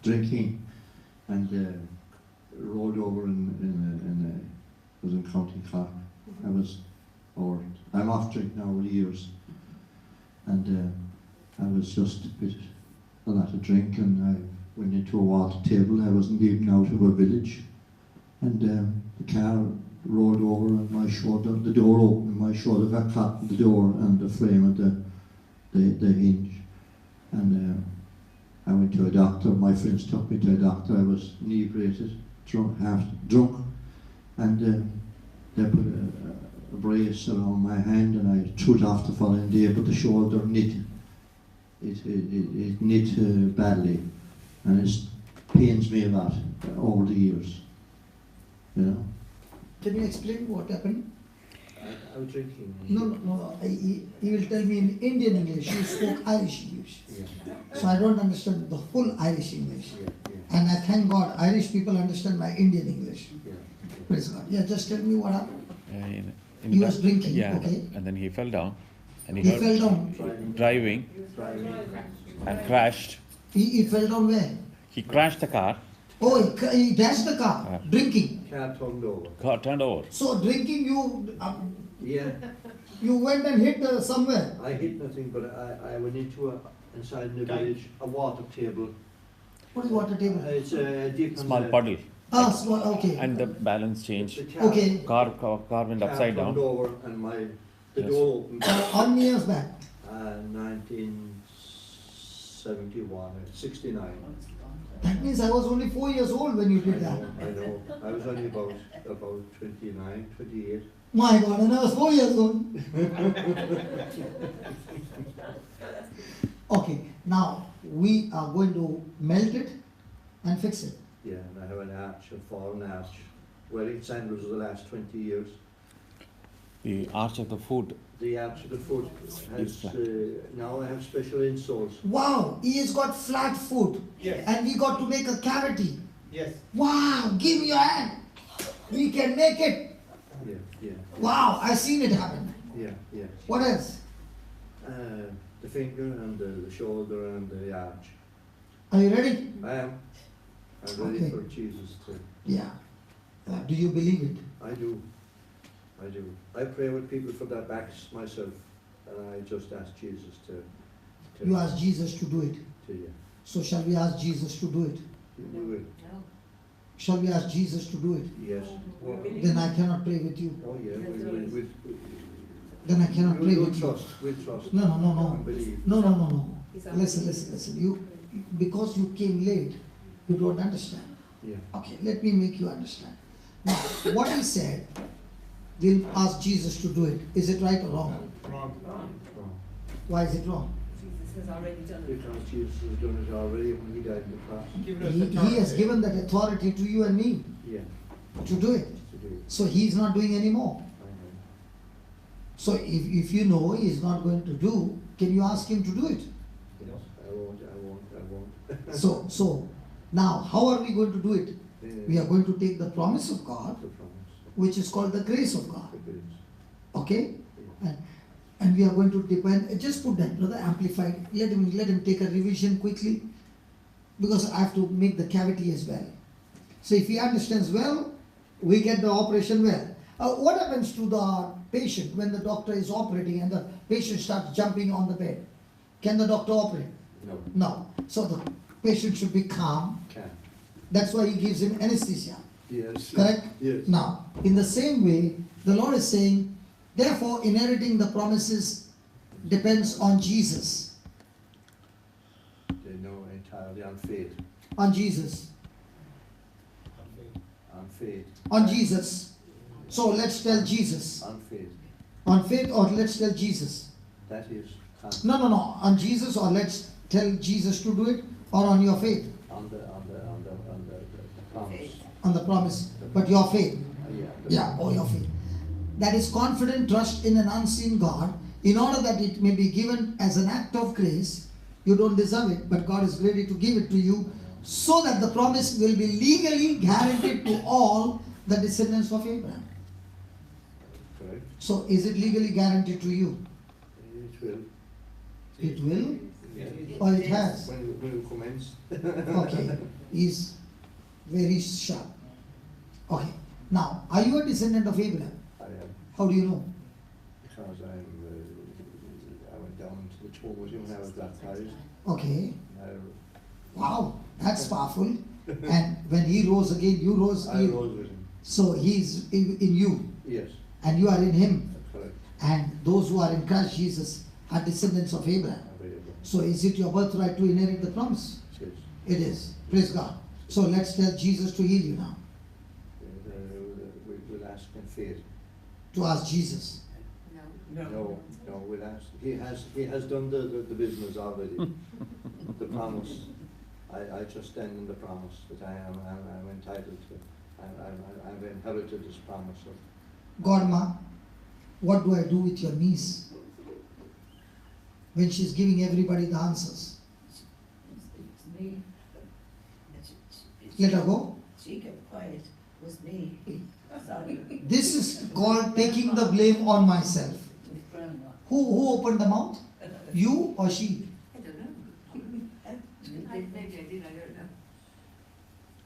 drinking, and rolled over was in County Cork. I'm off drink now over the years, and I was just a lot of drink, and I went into a water table. I wasn't even out of a village, and the car rolled over on my shoulder. The door opened, my shoulder got caught in the door and the frame of the hinge, and I went to a doctor. My friends took me to a doctor. I was inebriated, half drunk, and they put a brace around my hand, and I threw it off the following day, but the shoulder knit. It knit badly, and it pains me a lot over the years. You know. Can you explain what happened? I was drinking. No. He will tell me in Indian English. You spoke Irish English. Yeah. So I don't understand the full Irish English. Yeah. And I thank God Irish people understand my Indian English. Yeah. Praise God. Yeah, just tell me what happened. He was drinking, yeah, okay. And then he fell down. And He fell down. Driving and crashed. He fell down where? He crashed the car. Oh, he dashed the car, drinking. Car turned over. Car turned over. So drinking, Yeah. you went and hit somewhere. I hit nothing, but I went into inside the village, a water table. What is water table? It's a deep Small puddle. Ah, small, okay. And the balance changed. Okay. Car went upside down. Turned over, and the Yes. door opened. How many years back? 1971, 69. That means I was only 4 years old when you did that. I know. I was only about 29, 28. My God, and I was 4 years old. Okay, now we are going to melt it and fix it. Yeah, and I have an arch, a fallen arch, wearing sandals for the last 20 years. The arch of the foot. The arch of the foot has, now I have special insoles. Wow, he has got flat foot. Yes. And we got to make a cavity. Yes. Wow, give me your hand. We can make it. Yeah. Wow, I've seen it happen. Yeah. What else? The finger and the shoulder and the arch. Are you ready? I am. I'm ready Okay. for Jesus to. Yeah. Do you believe it? I do. I pray with people for their backs myself, and I just ask Jesus to You ask Jesus to do it. you. So shall we ask Jesus to do it? We will. Shall we ask Jesus to do it? Yes. Then I cannot pray with you. Oh yeah. Then I cannot pray with you. We trust. No. And believe. No. Listen. You, because you came late, you don't understand. Yeah. Okay, let me make you understand. Now, what he said, we'll ask Jesus to do it. Is it right or wrong? Wrong. Why is it wrong? Jesus has already done it. Because Jesus has done it already when he died on the cross. Given us the He has time. given that authority to you and me Yeah. to do it. To do it. So he's not doing anymore. I know. So if you know he's not going to do, can you ask him to do it? Yes. I won't. So now how are we going to do it? We are going to take the promise of God, The promise. which is called the grace of God. The grace. Okay? Yeah. And we are going to depend, just put that, brother, amplified. Let him take a revision quickly, because I have to make the cavity as well. So if he understands well, we get the operation well. What happens to the patient when the doctor is operating and the patient starts jumping on the bed? Can the doctor operate? No. No. So the patient should be calm. Can. That's why he gives him anesthesia. Yes. Correct? Yes. Now, in the same way, the Lord is saying, therefore, inheriting the promises depends on Jesus. They know entirely on faith. On Jesus. On faith. On Jesus. So let's tell Jesus. On faith. On faith, or let's tell Jesus. That is. No. On Jesus, or let's tell Jesus to do it, or on your faith. On the promise. On the promise. But your faith. Yeah. Your faith. That is confident trust in an unseen God, in order that it may be given as an act of grace. You don't deserve it, but God is ready to give it to you, so that the promise will be legally guaranteed to all the descendants of Abraham. Correct. So is it legally guaranteed to you? It will. It will? Or it has? When you commence. Okay, is very sharp. Okay, now, are you a descendant of Abraham? I am, How do you know? because I went down to the tomb with him when I was baptized. Okay, I, wow, that's powerful. And when he rose again, you rose. I rose with him. So he's in you, Yes, and you are in him. that's correct. And those who are in Christ Jesus are descendants of Abraham. So is it your birthright to inherit the promise? Yes. It is. Praise God. So let's tell Jesus to heal you now. We'll ask in faith. To ask Jesus. No, we'll ask. He has done the business already. The promise. I just stand in the promise that I'm entitled to. I've inherited this promise. Godma, what do I do with your niece? When she's giving everybody the answers. It's me. Let her go. She kept quiet. It was me. Sorry. This is called taking the blame on myself. With grandma. Who opened the mouth? You or she? I don't know. Maybe I did, I don't know.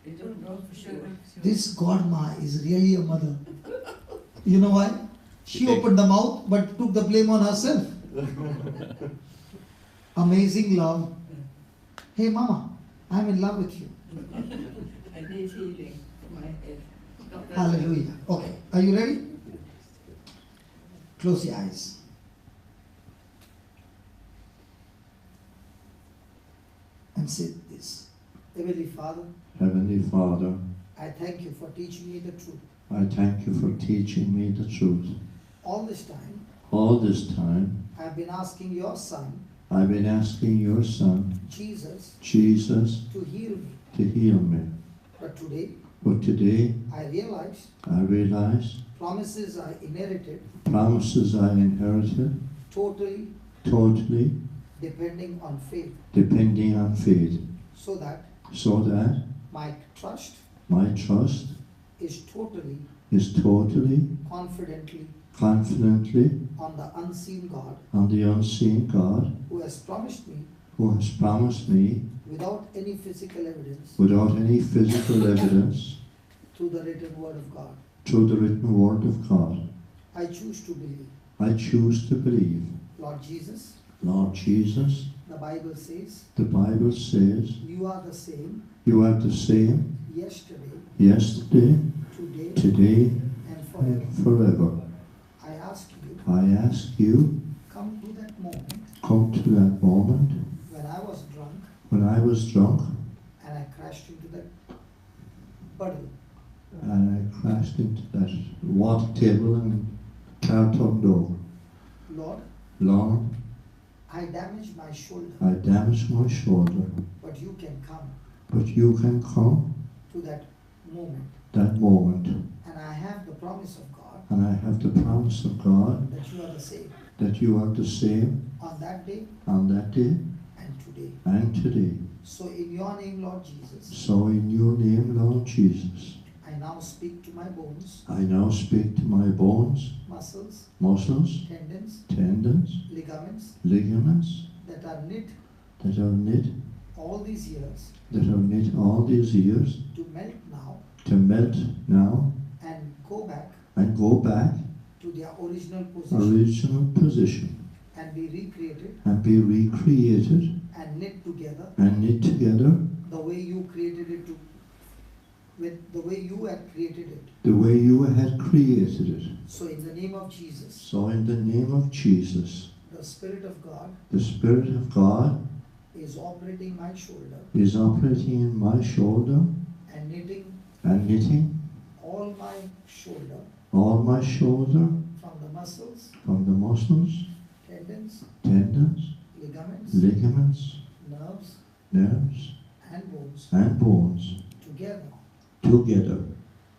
I don't know for sure. This Godma is really a mother. You know why? She opened the mouth but took the blame on herself. Amazing love. Hey mama, I'm in love with you. I need healing for my head. Hallelujah. Okay, are you ready? Close your eyes. And say this. Heavenly Father, Heavenly Father, I thank you for teaching me the truth. I thank you for teaching me the truth. All this time, All this time, I've been asking your Son, I've been asking your Son, Jesus, Jesus, to heal me. to heal me. But today, But today, I realized I realize promises I inherited promises I inherited totally totally depending on faith, depending on faith, so that so that my trust my trust is totally, confidently confidently on the unseen God on the unseen God who has promised me who has promised me, without any physical evidence, without any physical evidence, through the written word of God. through the written word of God. I choose to believe. I choose to believe. Lord Jesus, Lord Jesus, the Bible says, the Bible says, you are the same you are the same yesterday, yesterday, today, today, and forever. and forever. I ask you, I ask you, come to that moment come to that moment when I was drunk when I was drunk and I crashed into that puddle. and I crashed into that water table and car turned over. Lord, Lord, I damaged my shoulder, I damaged my shoulder, but you can come but you can come to that moment. and I have the promise of God and I have the promise of God that you are the same that you are the same on that day on that day and today. and today. So in your name, Lord Jesus, So in your name, Lord Jesus, I now speak to my bones, I now speak to my bones, muscles, muscles, tendons, tendons, ligaments ligaments that are knit that are knit all these years all these years to melt now to melt now and go back to their original position and be recreated be recreated and knit together and knit together the way you created it with the way you had created it. the way you had created it. So in the name of Jesus, So in the name of Jesus, the Spirit of God the Spirit of God is operating my shoulder is operating in my shoulder and knitting all my shoulder from the muscles, tendons, ligaments, nerves, and bones together. together.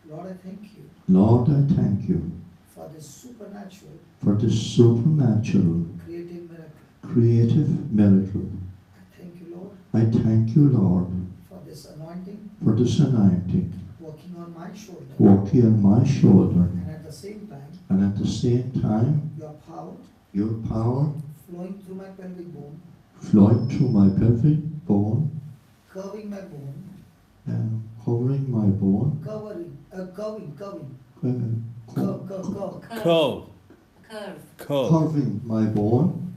Lord, I thank you Lord, I thank you for this supernatural for this supernatural creative miracle. creative miracle. I thank you, Lord, I thank you, Lord, for this anointing for this anointing working on my shoulder, walking on my shoulder, and at the same and at the same time, your power your power flowing through my pelvic bone flowing through my pelvic bone, curving my bone, covering my bone, curving, curve, Curve. curving my bone,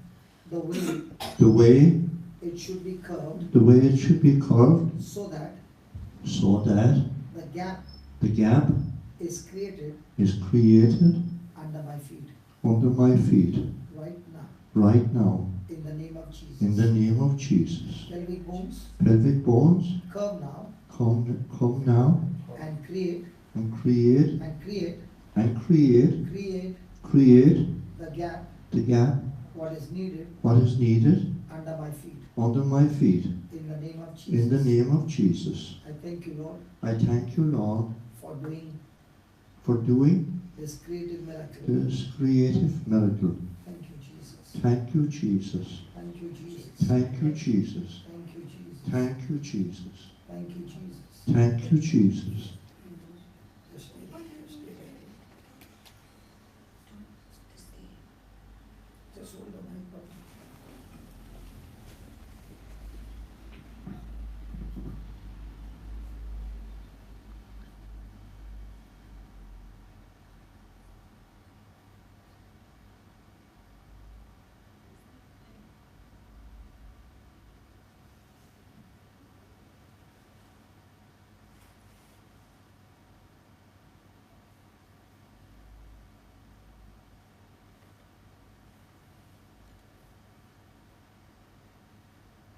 the way the way it should be curved, it should be curved, so that the gap is created is created under my feet under my feet right now, right now. in the name of Jesus. In the name of Jesus. Pelvic bones, Curve now, come now, and create the gap, what is needed under my feet. In the name of Jesus. In the name of Jesus. I thank you, Lord, I thank you, Lord, for doing this creative miracle. Thank you, Jesus. Thank you, Jesus. Thank you, Jesus. Thank you, Jesus. Thank you, Jesus. Thank you, Jesus. Thank you, Jesus. Thank you, Jesus. Just stay there, just stay there. Just hold the mic, brother.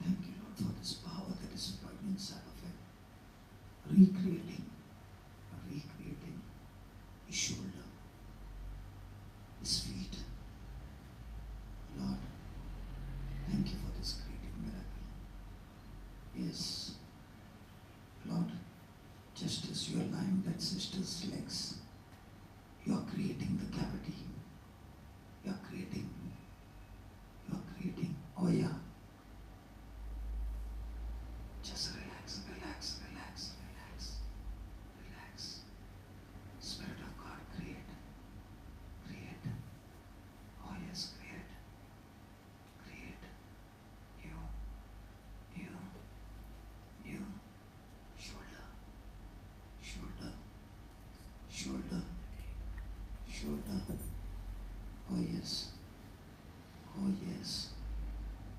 Thank you, Lord, for this power that is employed inside of him. Recreating his shoulder, his feet. Lord, thank you for this creative miracle. Yes, Lord, just as you are lying that sister's legs, you are creating the cavity. You are creating. Oh yeah. Just relax. Spirit of God, create. Oh yes, create. You. Shoulder. Oh yes.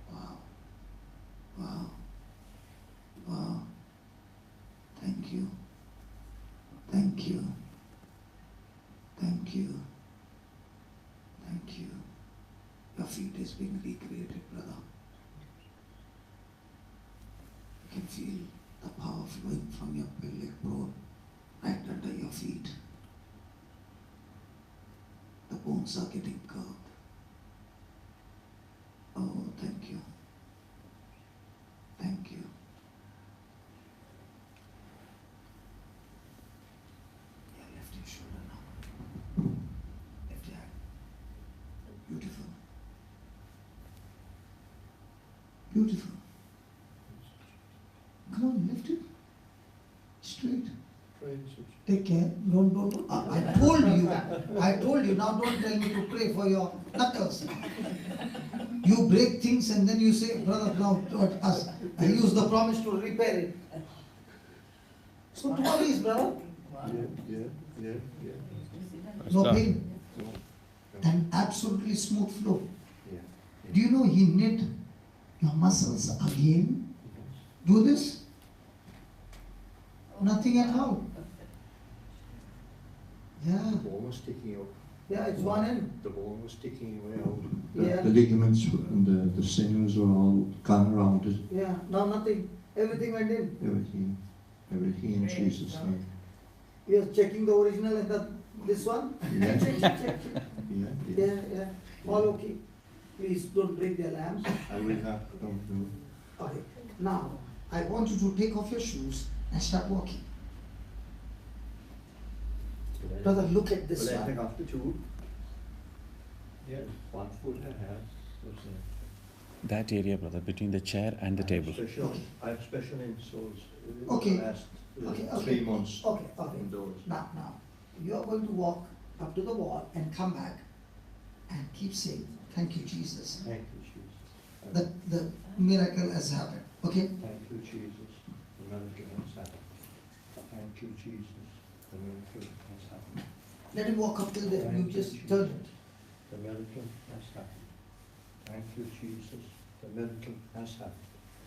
Wow. Thank you. Your feet is being recreated, brother. You can feel the power flowing from your pelvic bone right under your feet. The bones are getting curved. Oh, thank you. Yeah, lift your shoulder now. Lift your hand. Beautiful. Come on, lift it. Straight. Take care. Don't. I told you. Now don't tell me to pray for your knuckles. You break things and then you say, brother, now I use the promise to repair it. So tomorrow is, brother. Yeah. No pain. And absolutely smooth flow. Do you know he knit your muscles again? Do this? Nothing at all. Yeah. The bone was sticking out. Yeah, it's one end. The bone was sticking way out. Yeah. The ligaments and the sinews are all gone around it. Yeah, now nothing. Everything went in. Everything in Jesus' name. You are checking the original and this one? Yeah. Check. Yeah. Yeah. All okay. Please don't break the lamp. I will not do. Okay. Now, I want you to take off your shoes and start walking. Brother, look at this Will I one. take off the two? Yeah, 1 foot and a half. What's that? That area, brother, between the chair and the table. I have special insoles. Okay. The last Okay. 3 months. Okay. Indoors. Now, you are going to walk up to the wall and come back and keep saying, thank you, Jesus. Thank you, Jesus. the miracle has happened. Okay? Thank you, Jesus. The miracle has happened. Thank you, Jesus. The miracle has happened. Let him walk up till there. You Thank just Jesus. turn it. The miracle has happened. Thank you, Jesus. The miracle has happened.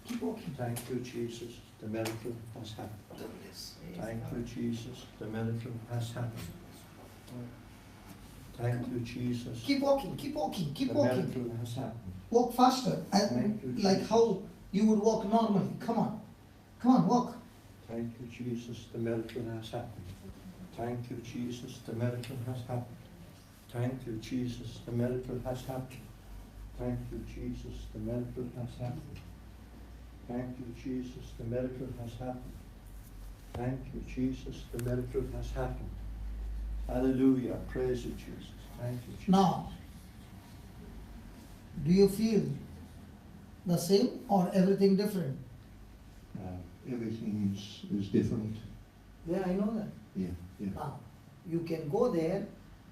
Keep walking. Thank you, Jesus. The miracle has happened. Turn this. Thank you, Jesus. The miracle has happened. Thank you, Jesus. Keep walking, keep walking, keep The walking. miracle has happened. Walk faster. And Thank you, like Jesus. how you would walk normally. Come on. Come on, walk. Thank you, Jesus. The miracle has happened. Thank you, Jesus. The miracle has happened. Thank you, Jesus. The miracle has happened. Thank you, Jesus. The miracle has happened. Thank you, Jesus. The miracle has happened. Thank you, Jesus. The miracle has happened. Hallelujah. Praise you, Jesus. Thank you, Jesus. Now, do you feel the same or everything different? Everything is different. Yeah, I know that. Yeah, yeah. Now, you can go there,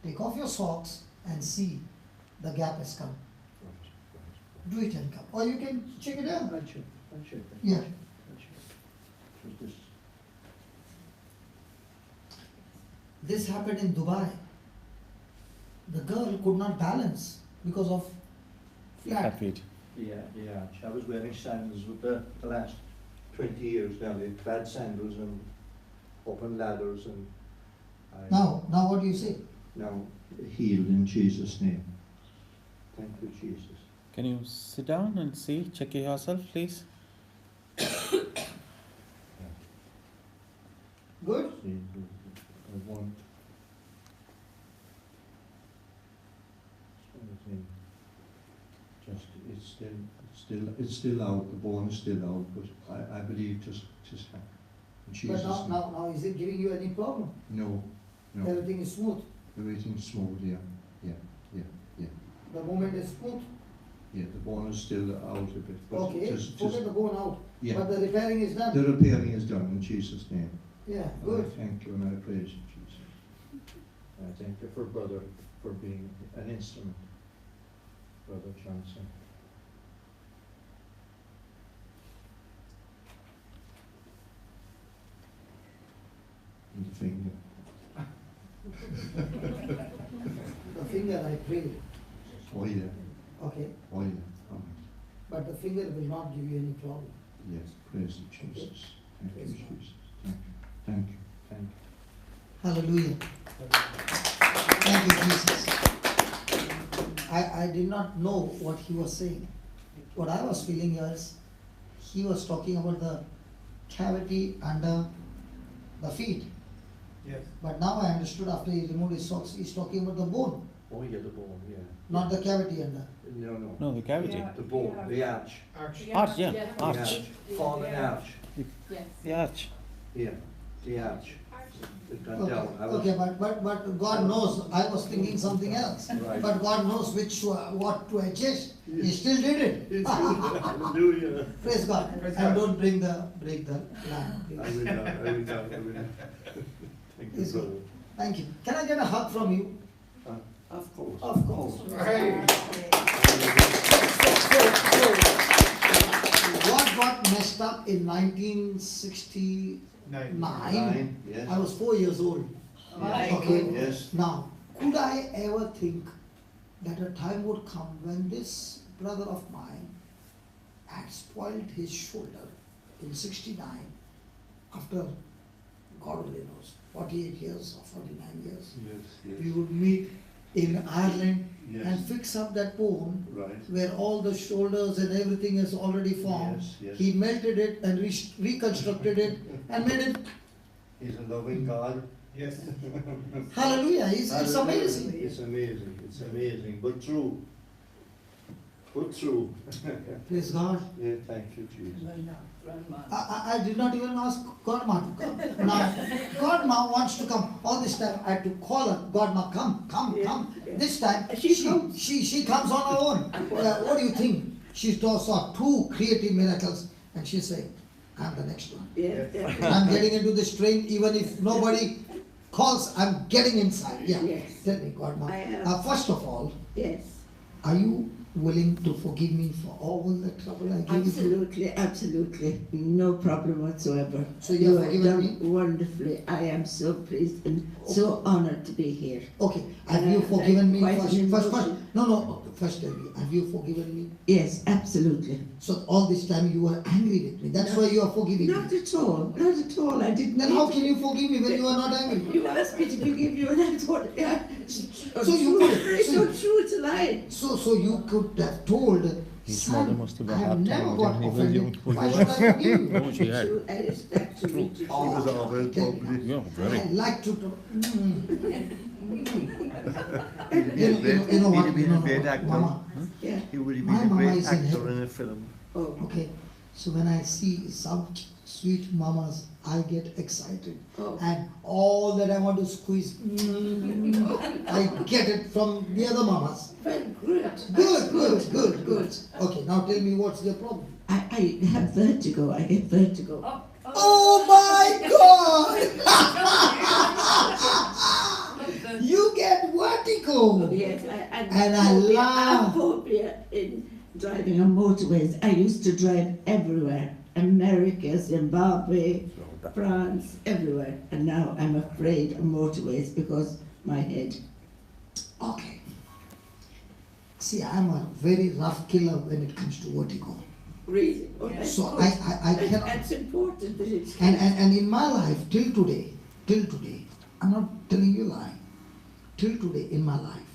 take off your socks and see the gap has come. Do it and come. Or you can check it out. I'll check. I'll check that. Yeah. I'll check. So this. This happened in Dubai. The girl could not balance because of flat. Flat feet. Yeah. I was wearing sandals with the last 20 years now. They clad sandals and open ladders and Now what do you say? now Healed in Jesus' name. thank you, Jesus. Can you sit down and see? Check yourself, please. Good? See, I want something. Just It's still out. The bone is still out, but I believe just in But Jesus' name. now is it giving you any problem? No. Everything is smooth. Everything's smooth. Yeah. The movement is smooth. Yeah, the bone is still out a bit. But Okay, just forget the bone out. yeah. But the repairing is done. The repairing is done in Jesus' name. Yeah, And good. I thank you and I praise you, Jesus. I thank you for brother for being an instrument, Brother Johnson. And the finger. The finger I pray. Oh yeah. Okay. Oh yeah. Amen. But the finger will not give you any problem. Yes. Praise you, Jesus. Thank you, Praise Jesus. Thank you. Thank you. Hallelujah. Thank you, Jesus. I did not know what he was saying. What I was feeling is, he was talking about the cavity under the feet. Yes. But now I understood after he removed his socks, he's talking about the bone, Oh yeah, the bone, yeah. not the cavity under. No. No, the cavity. Yeah. The bone, the arch. Arch, yeah, The arch. Fallen arch. Yes. The arch. Yeah, the arch. It got Okay, down. I was- okay, but God knows, I was thinking something else. Right. But God knows what to adjust. He still did it. Hallelujah. Praise God. Praise And God. don't break the lamb. I please. will not. Thank you, Yes, sir. brother. Thank you. Can I get a hug from you? Of course. Of course. Hey. What got messed up in 1969? Yes. I was 4 years old. My Okay. Yes. Now, could I ever think that a time would come when this brother of mine had spoiled his shoulder in 69 after, God only knows, 48 years or 49 years? Yes, We would meet in Ireland Yes. and fix up that bone Right. where all the shoulders and everything is already formed. Yes, yes. He melted it and reconstructed it and made it. He's a loving God. Yes. Hallelujah! It's amazing. It's amazing. It's amazing. But true. But true. Praise God. Yeah, thank you, Jesus. I did not even ask Godma to come. Now, Godma wants to come. All this time I had to call her, Godma, come. This time she comes on her own. What do you think? She saw 2 creative miracles and she's saying, I'm the next one. I'm getting into this train even if nobody calls, I'm getting inside. Yeah. Yes. Tell me, Godma. I am. First of all, Yes. are you willing to forgive me for all the trouble I gave you? Absolutely, absolutely. No problem whatsoever. So you have have forgiven done me? wonderfully. I am so pleased and so honored to be here. Okay, have And you I- forgiven me quite an first? emotion. No, first tell me, have you forgiven me? Yes, absolutely. So all this time you were angry with me, that's No, why you are forgiving Not me. at all, not at all. I didn't. Then how can you forgive me when you are not angry? You asked me to forgive you, and that's what. Yeah. So you could- It's so- not true. It's a lie. So you could have told, His son, mother must have I have had never time got with him. He was offended, young. why should I forgive you? No, she had. True, and it's actually true. Oh, was always tell me. bubbly. Yeah, very. I like to talk. You He'd know what? have been a great actor. Mama, Yeah. He would have My been a mama great is in actor heaven. in a film. Oh. okay, so when I see some sweet mamas, I get excited. Oh. And all that I want to squeeze, I get it from the other mamas. Very good. Good. Okay, now tell me what's the problem. I have vertigo. I get vertigo. Oh my God! You get vertigo. Yes, And I laugh. phobia in driving on motorways. I used to drive everywhere. America, Zimbabwe, France, everywhere. And now I'm afraid of motorways because my head. Okay. See, I'm a very rough killer when it comes to vertigo. Really? Oh, that's So good. I cannot. That's important that it's. And in my life, till today, I'm not telling you a lie, till today in my life,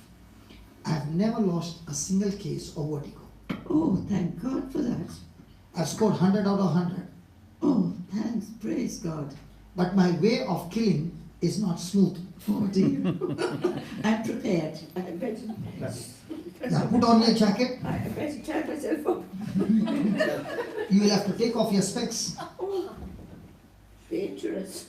I've never lost a single case of vertigo. Oh, thank God for that. I've scored 100 out of 100. Oh, thanks. Praise God. But my way of killing is not smooth. Oh dear. I'm prepared. I better. Now put on your jacket. I better tie myself up. You will have to take off your specs. Oh, dangerous.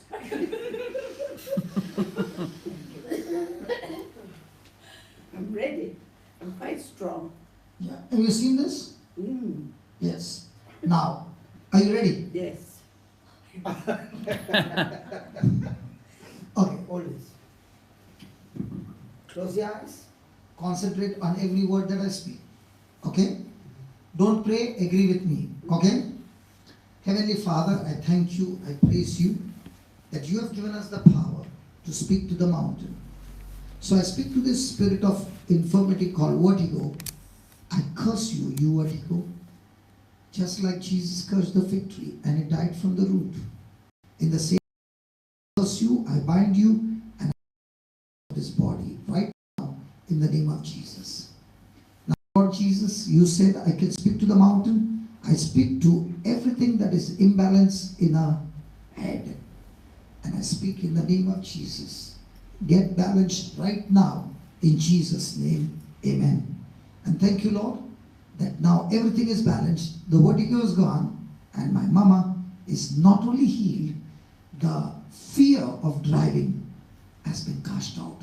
I'm ready. I'm quite strong. Yeah. Have you seen this? Mm, Yes. Now, are you ready? yes. Okay, always. Close your eyes. Concentrate on every word that I speak. Okay? Don't pray, agree with me. Okay? Heavenly Father, I thank you, I praise you that you have given us the power to speak to the mountain. So I speak to this spirit of infirmity called vertigo. I curse you, you vertigo. Just like Jesus cursed the fig tree and it died from the root. In the same way, I curse you, I bind you, and I this body right now in the name of Jesus. Now, Lord Jesus, you said I can speak to the mountain. I speak to everything that is imbalanced in our head. And I speak in the name of Jesus. Get balanced right now in Jesus' name. Amen. And thank you, Lord, that now everything is balanced. The vertigo is gone and my mama is not only healed, the fear of driving has been cast out.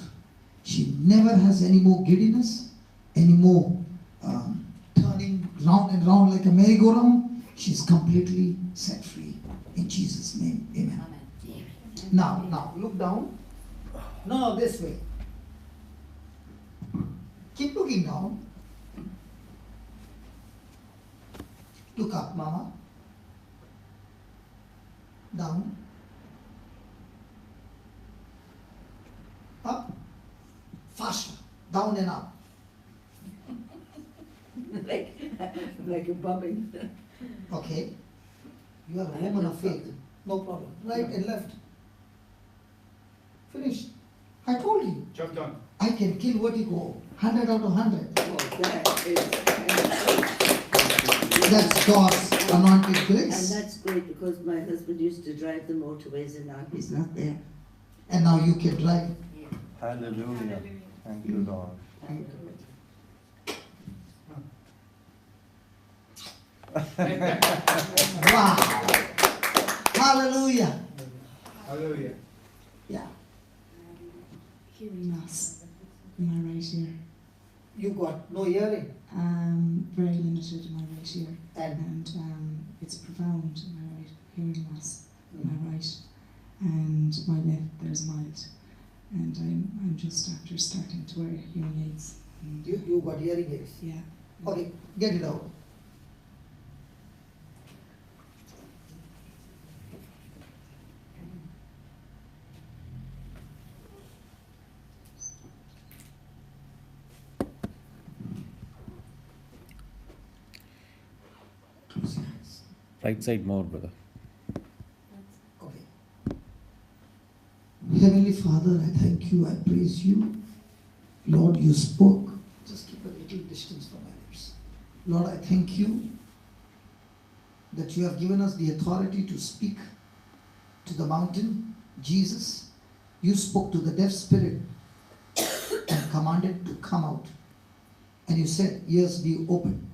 She never has any more giddiness, any more turning round and round like a merry-go-round. She's completely set free. In Jesus' name, amen. Now, look down. No, this way. Keep looking down. Look up, Mama. Down. Up. Faster. Down and up. like a bobbing. Okay. You are a woman of faith. No problem. Right and left. Finished. I told you. Job done. I can kill vertigo 100 out of 100. Oh, that is. That's God's anointed And grace. that's great because my husband used to drive the motorways and now he's not there. And now you can drive. Hallelujah. Thank you, Lord. Wow. Hallelujah. Hallelujah. Yeah. Hearing loss in my right ear. You got no hearing. Very limited in my right ear. And And it's profound in my right, hearing loss in my right. And my left, there's mild. And I'm just after starting to wear hearing aids. And, you got hearing aids. yeah. Okay, get it out. Close your eyes. Right side more, brother. Okay. Heavenly Father, I thank you, I praise you. Lord, you spoke. Just keep a little distance from my lips. Lord, I thank you that you have given us the authority to speak to the mountain. Jesus, you spoke to the deaf spirit and commanded to come out. And you said, ears be open.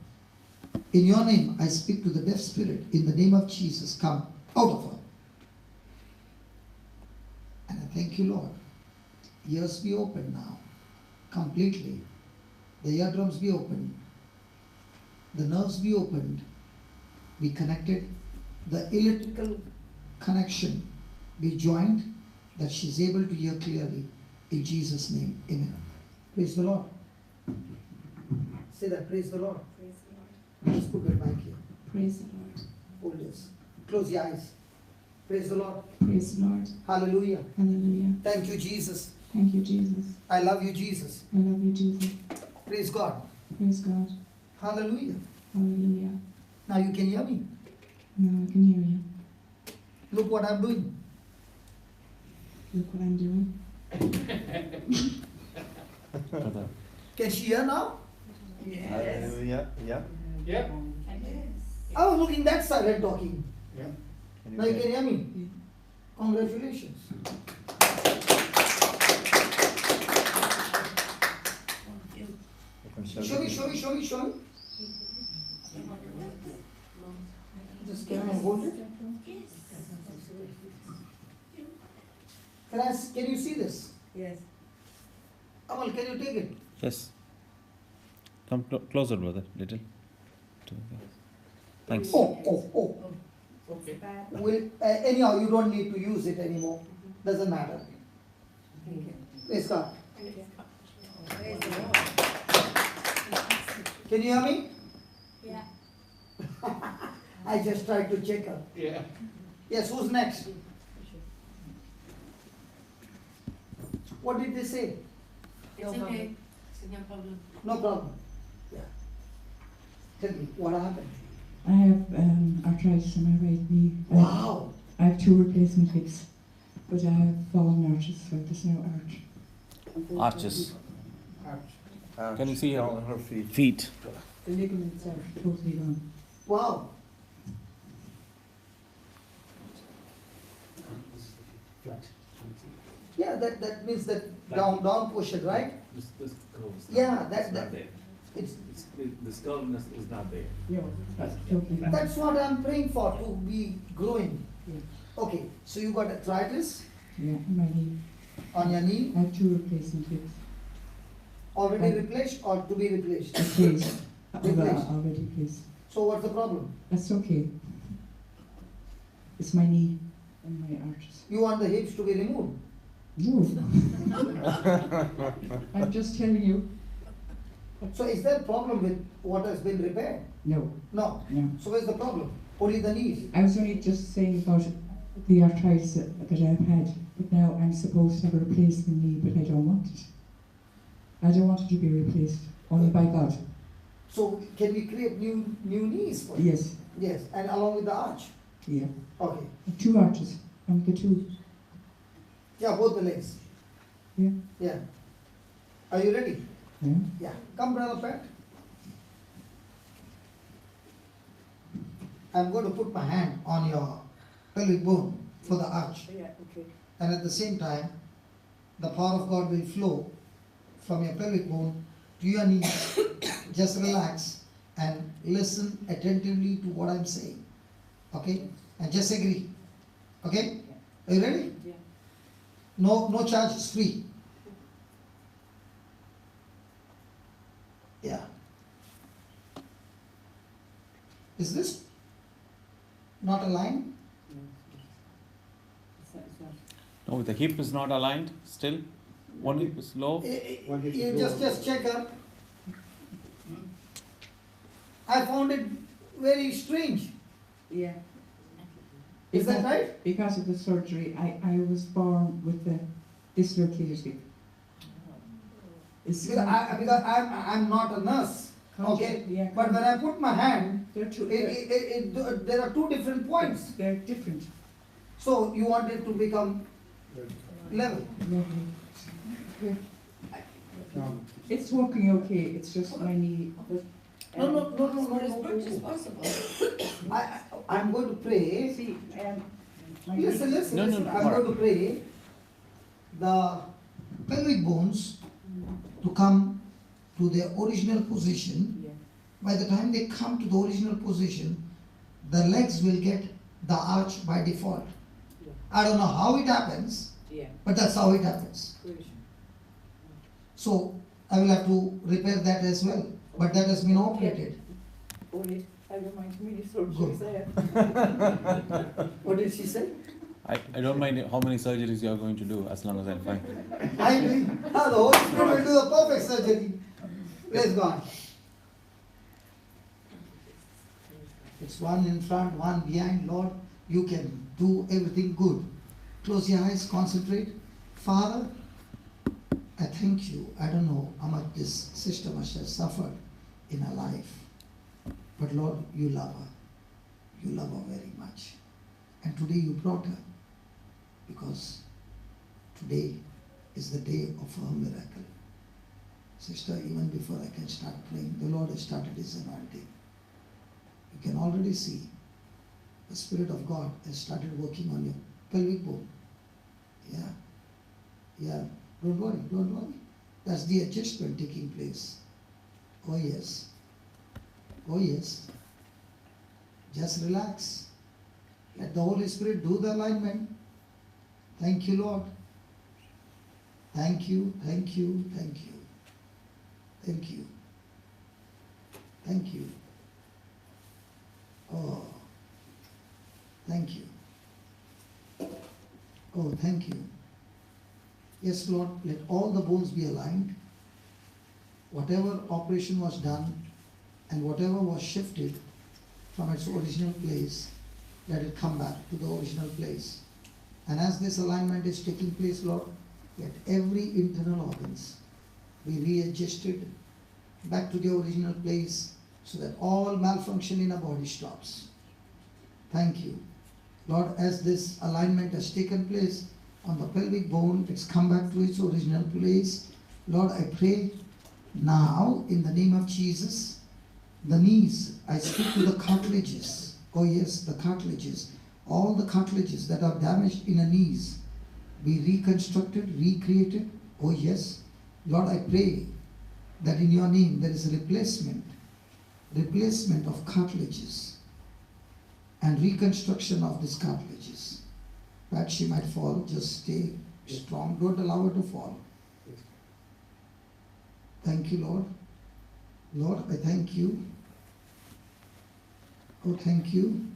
In your name, I speak to the deaf spirit. In the name of Jesus, come out of her. And I thank you, Lord. Ears be open now, completely. The eardrums be opened. The nerves be opened. Be connected. The electrical connection be joined, that she's able to hear clearly. In Jesus' name, amen. Praise the Lord. Say that, praise the Lord. Praise the Lord. Just put that mic here. Praise the Lord. Hold this. Close your eyes. Praise the Lord. Praise the Lord. Hallelujah. Hallelujah. Thank you, Jesus. Thank you, Jesus. I love you, Jesus. I love you, Jesus. Praise God. Praise God. Hallelujah. Hallelujah. Now you can hear me. Now I can hear you. Look what I'm doing. Look what I'm doing. Brother. Can she hear now? Yeah, yeah. Yeah. I was looking that side and talking. Yeah. Now you can hear me. Congratulations. Show me, show me, show me, show me. Just can I hold it? Can you see this? Yes. Amal, can you take it? Yes. Come closer, brother. Little. Thanks. Oh. Okay. Anyhow, you don't need to use it anymore. Doesn't matter. Praise God. Can you hear me? Yeah. I just tried to check her. Yeah. Yes, who's next? What did they say? It's okay. It's no problem. No problem. Yeah. Tell me, what happened? I have arthritis in my right knee. Wow. I have 2 replacement hips, but I have fallen arches, so there's no arch. Arches. Can you see on her feet? Feet. The ligaments are totally gone. Wow. Yeah, that means that down portion, right? This curve is Yeah, not, that- it's that- not there. It's This curveness is not there. Yeah, that's totally gone. that's what I'm praying for, to be growing. Yeah. Okay, so you got arthritis Yeah, in my knee. on your knee, I have 2 replacement hips. already replaced or to be replaced? Replaced. Replaced. Already replaced. So what's the problem? That's okay. It's my knee and my arches. You want the hips to be removed? No. I'm just telling you. So is there a problem with what has been repaired? No, No. no. So where's the problem? Only the knees. I was only just saying about the arthritis that I've had, but now I'm supposed to have a replacement knee, but I don't want it. I don't want it to be replaced, only by God. So can we create new knees for you? Yes, Yes, and along with the arch. yeah. Okay. 2 arches, the 2. Yeah, both the legs. Yeah. Yeah. Are you ready? Yeah. Yeah. Come, Brother Pat. I'm going to put my hand on your pelvic bone for the arch. Yeah, okay. And at the same time, the power of God will flow from your pelvic bone to your knees. Just relax and listen attentively to what I'm saying. Okay? And just agree. Okay? Are you ready? Yeah. No charges, free. Yeah. Is this not aligned? No, the hip is not aligned still. One hip is low. You just check her. I found it very strange. Yeah. Is that right? Because of the surgery, I was born with the dislocated. It's Because I'm not a nurse. Okay? Yeah. But when I put my hand, They're two. there are two different points. They're different. So you want it to become level. Lovely. It's working okay. It's just my knee. No. As much as possible. I'm going to pray. See, Listen. No, I'm going to pray the pelvic bones to come to their original position. Yeah. By the time they come to the original position, the legs will get the arch by default. Yeah. I don't know how it happens, Yeah. but that's how it happens. Great. So I will have to repair that as well. But that has been operated. Only I don't mind many Good. surgeries I have. What did she say? I don't mind how many surgeries you are going to do as long as I'm fine. I mean, the Holy Spirit will do the perfect surgery. Praise God. It's one in front, one behind. Lord, you can do everything good. Close your eyes, concentrate. Father, I thank you. I don't know how much this sister must have suffered in her life. But Lord, you love her. You love her very much. And today you brought her because today is the day of her miracle. Sister, even before I can start praying, the Lord has started His anointing. You can already see the Spirit of God has started working on your pelvic bone. Yeah. Don't worry. That's the adjustment taking place. Oh yes. Just relax. Let the Holy Spirit do the alignment. Thank you, Lord. Thank you. Oh, thank you. Oh, thank you. Yes, Lord, let all the bones be aligned. Whatever operation was done and whatever was shifted from its original place, let it come back to the original place. And as this alignment is taking place, Lord, let every internal organs be readjusted back to the original place so that all malfunction in our body stops. Thank you. Lord, as this alignment has taken place on the pelvic bone, it's come back to its original place. Lord, I pray now in the name of Jesus, the knees, I speak to the cartilages. Oh yes, the cartilages. All the cartilages that are damaged in the knees be reconstructed, recreated. Oh yes. Lord, I pray that in your name there is a replacement of cartilages and reconstruction of these cartilages. That she might fall, just stay strong, don't allow her to fall. Thank you, Lord. Lord, I thank you. Oh, thank you.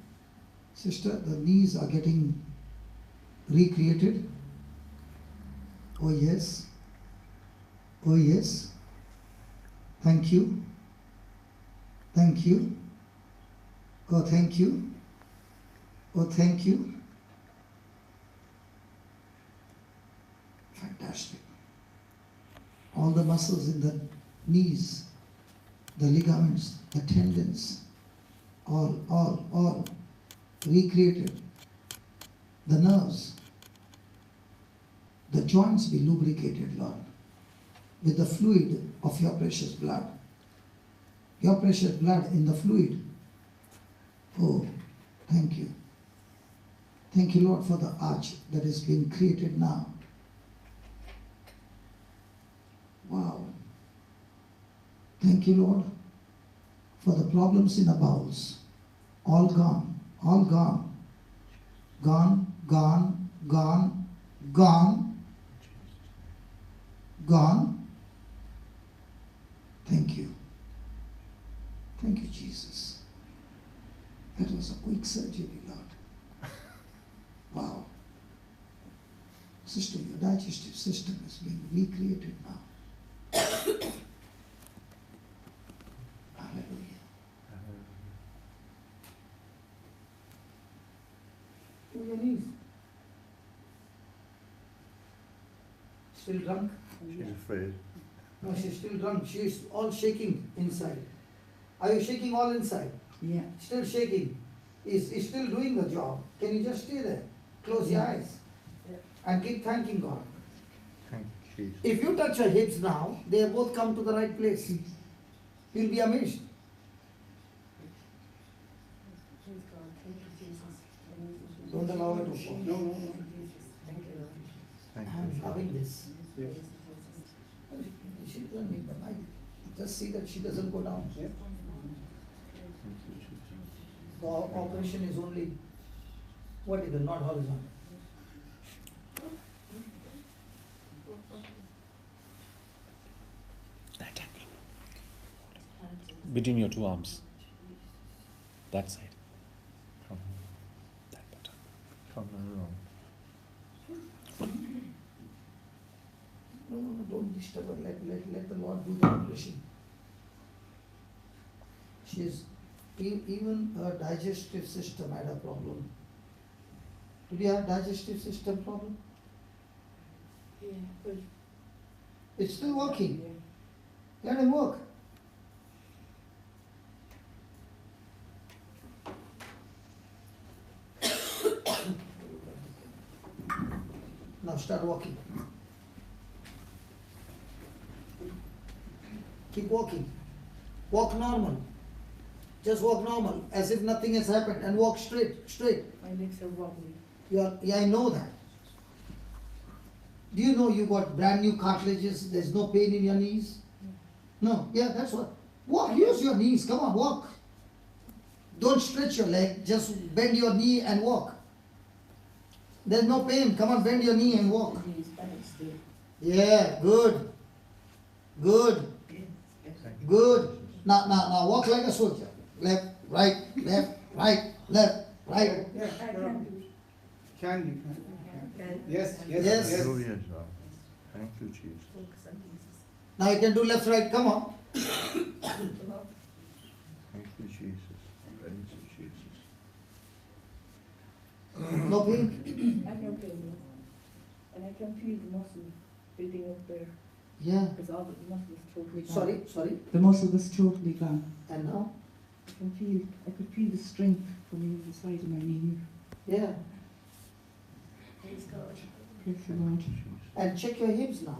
Sister, the knees are getting recreated. Oh, yes. Oh, yes. Thank you. Thank you. Oh, thank you. Oh, thank you. Fantastic. All the muscles in the knees, the ligaments, the tendons, all recreated. The nerves, the joints be lubricated, Lord, with the fluid of your precious blood. Your precious blood in the fluid. Oh, thank you. Thank you, Lord, for the arch that is being created now. Wow. Thank you, Lord, for the problems in the bowels. All gone, all gone. Gone, gone, gone, gone, gone. Thank you. Thank you, Jesus. That was a quick surgery, Lord. Wow. Sister, your digestive system is being recreated now. Hallelujah. Still drunk? She's afraid. No, she's still drunk. She's all shaking inside. Are you shaking all inside? Yeah. Still shaking. Is still doing the job. Can you just stay there? Close your eyes. And keep thanking God. Thank you, Jesus. If you touch her hips now, they have both come to the right place. You'll be amazed. Don't allow her to fall. No. Thank I'm you. loving this. Yes. She doesn't need the light. Just see that she doesn't go down. Thank you, Jesus. The operation is only vertical, not horizontal. Between your two arms. That side. Come, That button. come around. No, don't disturb her. Let the Lord do the operation. Even her digestive system had a problem. Did you have digestive system problem? Yeah, but It's still working. Let him work. Now start walking. Keep walking. Walk normal. Just walk normal, as if nothing has happened, and walk straight. my legs are wobbly. Yeah, I know that. Do you know you got brand new cartilages? There's no pain in your knees? No. Yeah, that's what. Walk. Use your knees. Come on, walk. Don't stretch your leg. Just bend your knee and walk. There's no pain. Come on, bend your knee and walk. Knees back still. Yeah, good. Good. Good. Now walk like a soldier. Left, right, left, right, left, right. I can do. Can you? Can. Yes, Yes. Hallelujah, Lord. Thank you, Jesus. Focus on Jesus. Now you can do left, right. Come on. Thank you, Jesus. Praise you, Jesus. No pain. I can feel it. And I can feel the muscle building up there. Yeah. Because all the muscles totally gone. Sorry. The muscle was totally gone. And now? I could feel the strength coming in the side of my knee. Yeah. Praise God. Praise the Lord. And check your hips now.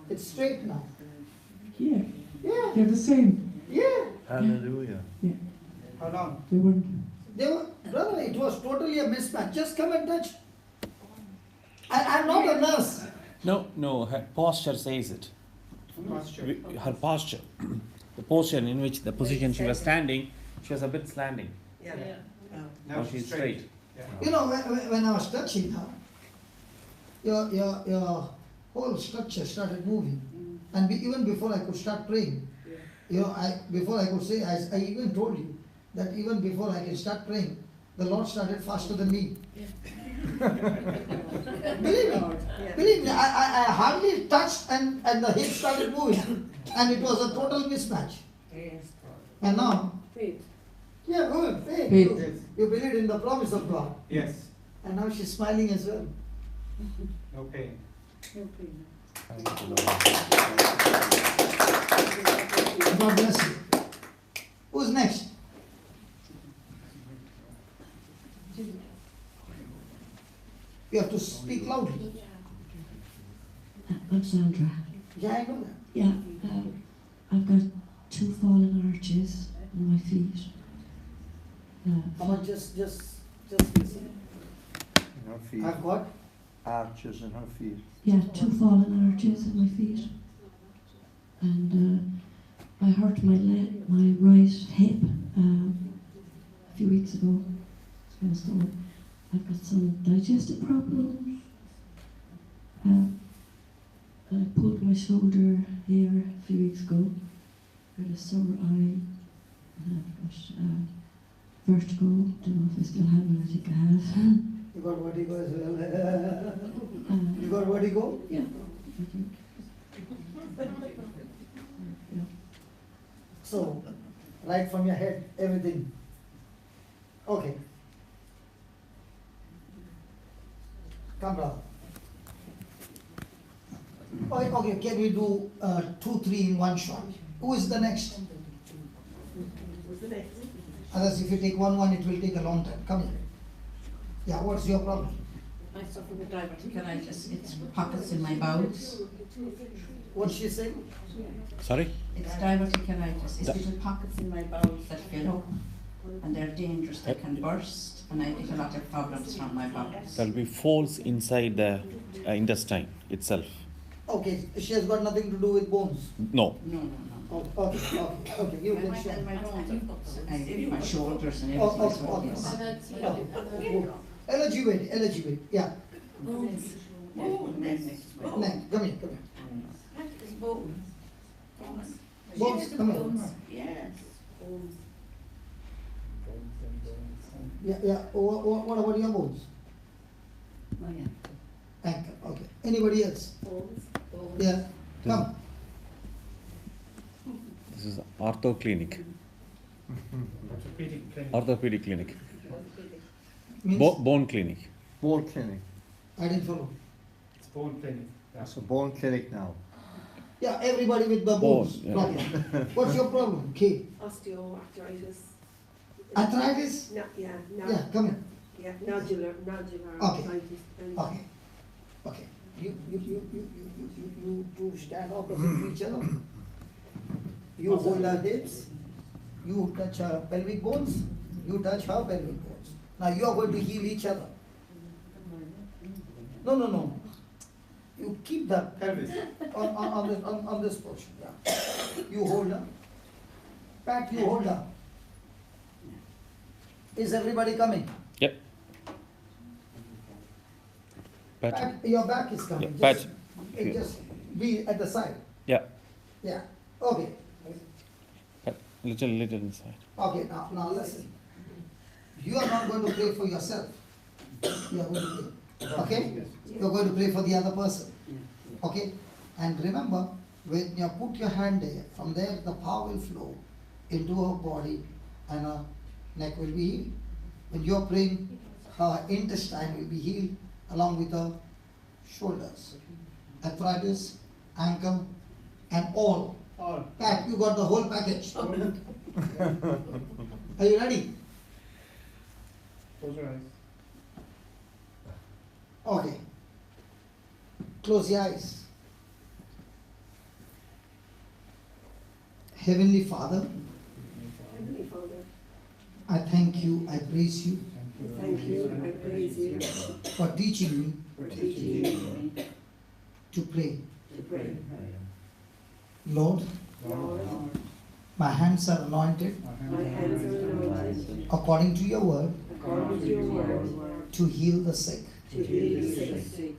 It's straight now. Yeah, Yeah. they're the same. Yeah. Hallelujah. How long? They weren't. Brother, it was totally a mismatch. Just come and touch. I'm not a nurse. No, her posture says it. Posture. Her posture. The posture in which the position she was standing, she was a bit slanting. Yeah. Now she's straight. Yeah. You know, when I was touching her, your whole structure started moving. And even before I could start praying, before I could say, I even told you that even before I can start praying, the Lord started faster than me. Believe me, I hardly touched and the hip started moving. And it was a total mismatch. Yes, God. And now, Faith. yeah, good, faith. Faith. You believed in the promise of God. Yes. And now she's smiling as well. No pain. No pain. Thank you, Lord. God bless you. Who's next? You have to speak loudly. I'm Sandra. Yeah, I know that. Yeah, I've got 2 fallen arches on my feet. Come on, just listen. In her feet. I've got. Arches in her feet. Yeah, 2 fallen arches on my feet. And I hurt my right hip a few weeks ago. So I've got some digestive problems. I pulled my shoulder here a few weeks ago. Got a sore eye. And I've got vertigo. Don't know if I still have it. I think I have. You got vertigo as well. You got vertigo? Yeah, I think. Yeah. So, right from your head, everything. Okay. Come, brother. Okay, can we do 2, 3 in one shot? Who is the next? Who's the next? Others, if you take one, it will take a long time. Come here. Yeah, what's your problem? I suffer with diverticulitis. It's pockets in my bowels. What's she saying? Sorry? It's diverticulitis. It's little pockets in my bowels that fill up, and they're dangerous. They can burst, and I get a lot of problems from my bowels. There'll be folds inside the intestine itself. Okay, she has got nothing to do with bones. No. No. Oh, okay, you can share. My bones, my shoulders and Oh, everything. okay. Eligible, yeah. Bones. Next, come here. Bones. Bones, come here. Yes. Yeah. What about your bones? Ankle, okay. Anybody else? Yeah, come. This is ortho clinic. Orthopedic clinic. Orthopedic clinic. Means, Bone clinic. Bone clinic. I didn't follow. It's bone clinic. That's a bone clinic now. Yeah, everybody with the bones Bone, yeah. problem. What's your problem, Kate? Osteoarthritis. Arthritis? No, yeah, Yeah, come here. yeah, nodular Okay. arthritis. And Okay. You two stand opposite each other. You hold her hips. You touch her pelvic bones. You touch her pelvic bones. Now you are going to heal each other. No. You keep the pelvis on this portion. Yeah. You hold her. Pat, you hold her. Is everybody coming? Yep. Pat. Pat, your back is coming. Yeah, Just, Pat. just be at the side. Yeah. Yeah. Okay. Pat. Little inside. Okay. Now listen. You are not going to pray for yourself. You are going to pray. Okay? You are going to pray for the other person. Okay? And remember, when you put your hand there, from there the power will flow into her body and her neck will be healed. When you are praying, her intestine will be healed along with her shoulders, arthritis, ankle, and all. Pat, you got the whole package. Are you ready? Close your eyes. Okay. Close your eyes. Heavenly Father, Heavenly Father, I thank you, I praise you thank you, I praise you for teaching me for teaching me to pray. to pray. Lord, Lord, my hands are anointed my hands are anointed according to your word according to your word to heal the sick. to heal the sick.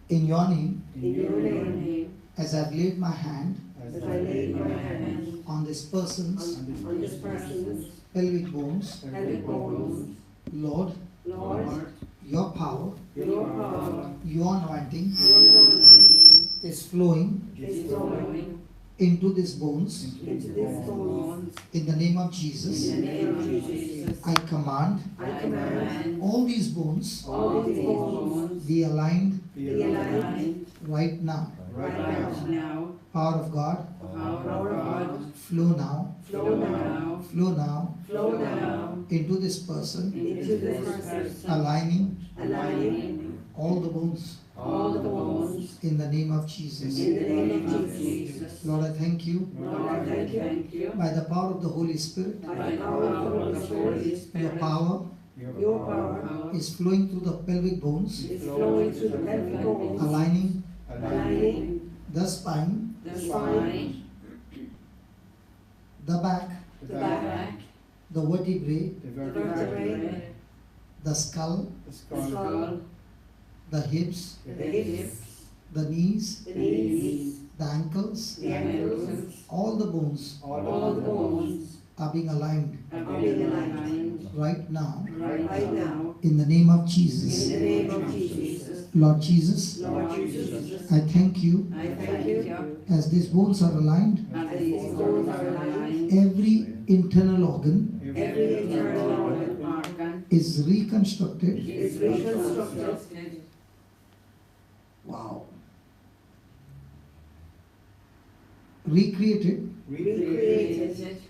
In your name, In your name, as I've laid my hand as I lay my hand on this person's on this person's pelvic bones, pelvic bones, Lord, Lord, your power, your power, your anointing your anointing is flowing is flowing into these bones. into this bones. In the name of In Jesus, the name of Jesus, I command I command all these bones all these bones be aligned be aligned right now. right now. Power of God, Power of God, flow now, flow now, flow now flow now into this person, into this person, aligning aligning all the bones all the bones in the name of Jesus. in the name of Jesus. Lord, I thank you Lord, I thank you by the power of the Holy Spirit. by the power of the Holy Your Spirit. power Your power is flowing through the pelvic bones, is flowing through the pelvic bones, aligning aligning the spine, the spine, the back, the back, the vertebrae, The the vertebrae, vertebrae, the skull, the the skull, skull, the hips, the hips, the knees, the knees, the ankles, the ankles, all the bones all the bones are being aligned are being aligned right now right now in the name of in Jesus. the name of Jesus. Lord Jesus, Lord Jesus, I thank you I thank you as these bones are aligned, as these bones are aligned, every internal organ every internal organ is reconstructed. is reconstructed. Wow. recreated recreated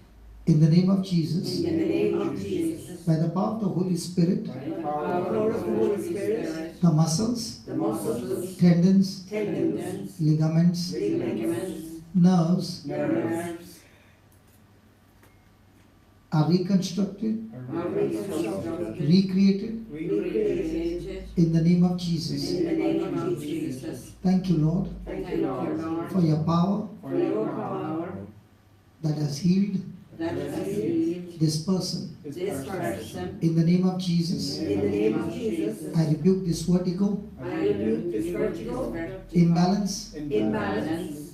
in the name of Jesus, in the name of Jesus, by the power of the Holy Spirit, by the power of the Holy Spirit, the muscles, the muscles, tendons, tendons, ligaments, ligaments, nerves nerves are reconstructed, are reconstructed, recreated recreated in the name of Jesus. in the name of Jesus. Thank you, Lord, Thank you, Lord, for your power for your power that has healed that has healed this person. this person. In the name of Jesus, In the name of Jesus, I rebuke this vertigo, I rebuke this vertigo, imbalance, imbalance,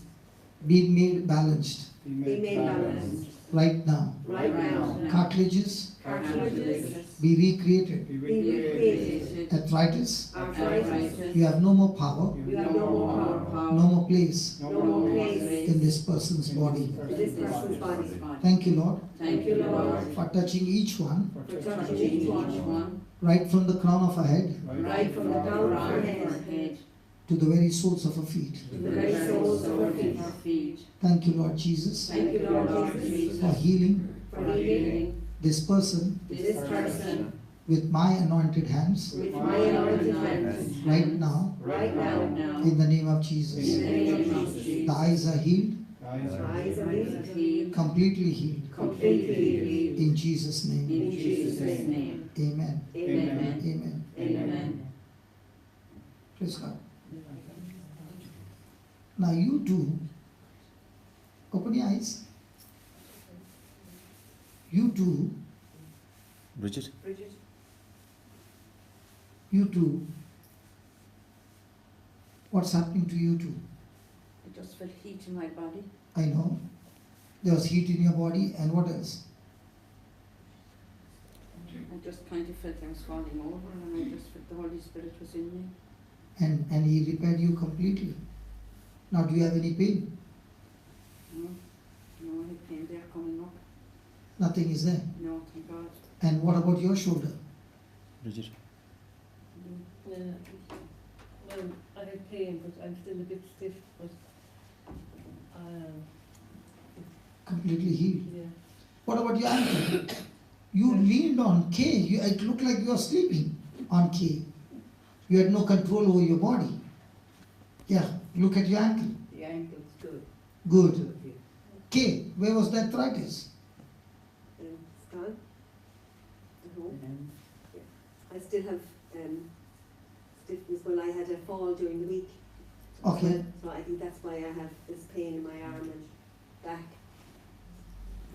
be made balanced be made balanced right now. right now. Cartilages Cartilages be recreated. be recreated. Arthritis, Arthritis, you have no more power, you have no more power, no more place no more place in this person's body. in this person's body. Thank you, Lord, Thank you, Lord, for touching each one for touching each one, right from the crown of our head right from the crown of our head to the very soles of our feet. to the very soles of our feet. Thank you, Lord Jesus, Thank you, Lord Jesus, for healing for healing this person this person with my anointed hands with my anointed hands right now right now. in the name of In Jesus. the name of The Jesus, eyes are healed, eyes are healed, completely healed, completely healed. in Jesus' name. In Jesus' name. Amen. Amen. Amen. Amen. Praise God. Now you too, open your eyes. You too, Bridget? Bridget, you too. What's happening to you too? I just felt heat in my body. I know. There was heat in your body, and what else? I just kind of felt I was falling over, and I just felt the Holy Spirit was in me. And he repaired you completely. Now do you have any pain? No, no, I pain there coming up. Nothing is there. No, thank God. And what about your shoulder? Bridget? Well, I have pain, but I'm still a bit stiff, but Completely healed. yeah. What about your ankle? You leaned on K. It looked like you were sleeping on K. You had no control over your body. Yeah, look at your ankle. The ankle's good. Good. K, where was the arthritis? It's gone. At home. I still have stiffness when I had a fall during the week. Okay. So I think that's why I have this pain in my arm and back.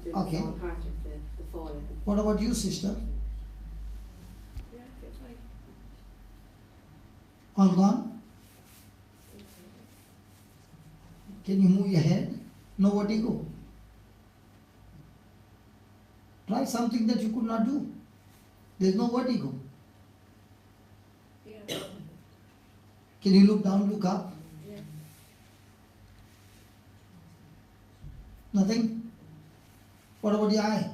Okay. It's all part of the fall, I think. What about you, sister? Yeah, it's like All gone? Can you move your head? No vertigo. Try something that you could not do. There's no vertigo. yeah, Can you look down, look up? yeah. Nothing? What about your eye?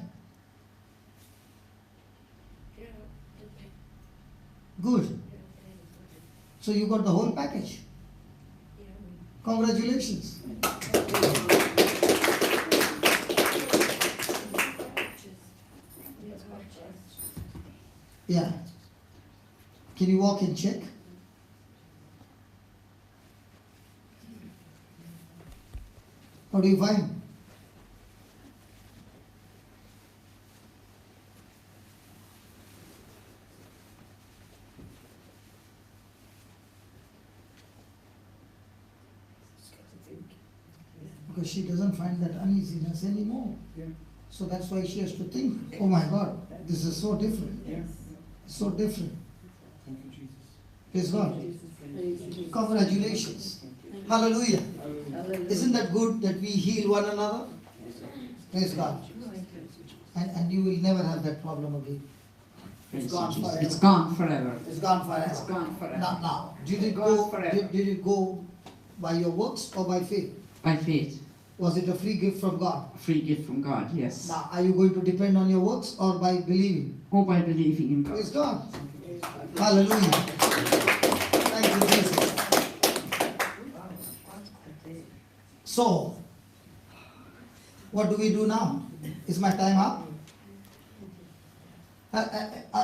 Yeah, okay. Good. So you got the whole package. Yeah, Congratulations. Yeah. Can you walk and check? How do you find? Because she doesn't find that uneasiness anymore. Yeah. So that's why she has to think, oh my God, this is so different. Yes. So different. Thank you, Jesus. Praise God. Congratulations. Hallelujah. Hallelujah. Isn't that good that we heal one another? Praise God. And you will never have that problem again. It's gone forever. It's gone forever. It's gone forever. It's gone forever. Not now. Did it Gone go? forever. Did it go by your works or by faith? By faith. Was it a free gift from God? A free gift from God, yes. Now, are you going to depend on your works or by believing? Or by believing in God. Praise God. Hallelujah. Thank you, Jesus. So, What do we do now? Is my time up?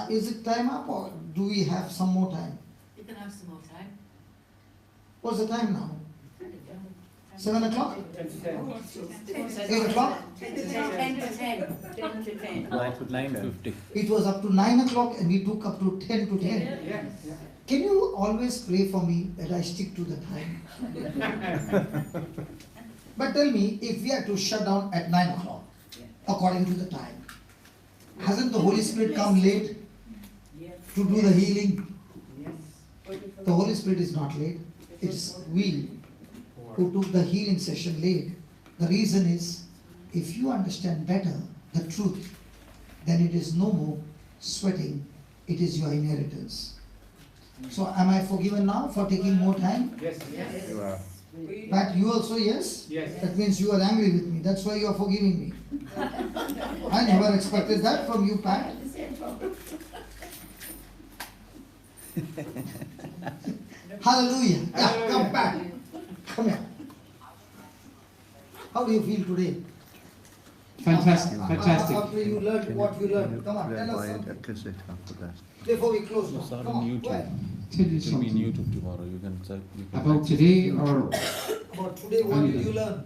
Is it time up, or do we have some more time? You can have some more time. What's the time now? 7 o'clock? 8 o'clock? 10 to 10. 9 to 9:50. It was up to 9 o'clock and we took up to 10 to 10. Yeah. Can you always pray for me that I stick to the time? But tell me, if we are to shut down at 9 o'clock, according to the time, hasn't the Holy Spirit come late to do the healing? The Holy Spirit is not late. It's we who took the healing session late. The reason is, if you understand better the truth, then it is no more sweating, it is your inheritance. So am I forgiven now for taking more time? Yes. You are. Pat, you also yes? Yes. That means you are angry with me. That's why you are forgiving me. I never expected that from you, Pat. Hallelujah. Yeah, come back. Come here. How do you feel today? Fantastic, fantastic. After you learned what you learned. Come on, tell us something. Before we close now. Start Come on on, YouTube. go ahead. Tell you It'll be in something YouTube tomorrow. You can check. about today, or About today, what did you learn?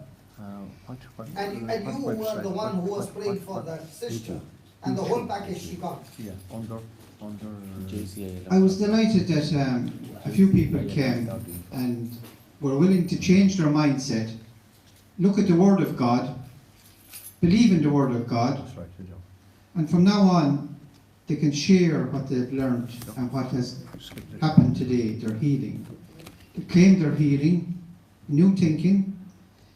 What? And you were the one who was praying for that sister. And the whole package she got. Yeah, under JCILM. I was delighted that a few people came and were willing to change their mindset, look at the Word of God, believe in the Word of God, That's right, you do. and from now on they can share what they've learned and what has happened today, their healing. They claim their healing, new thinking,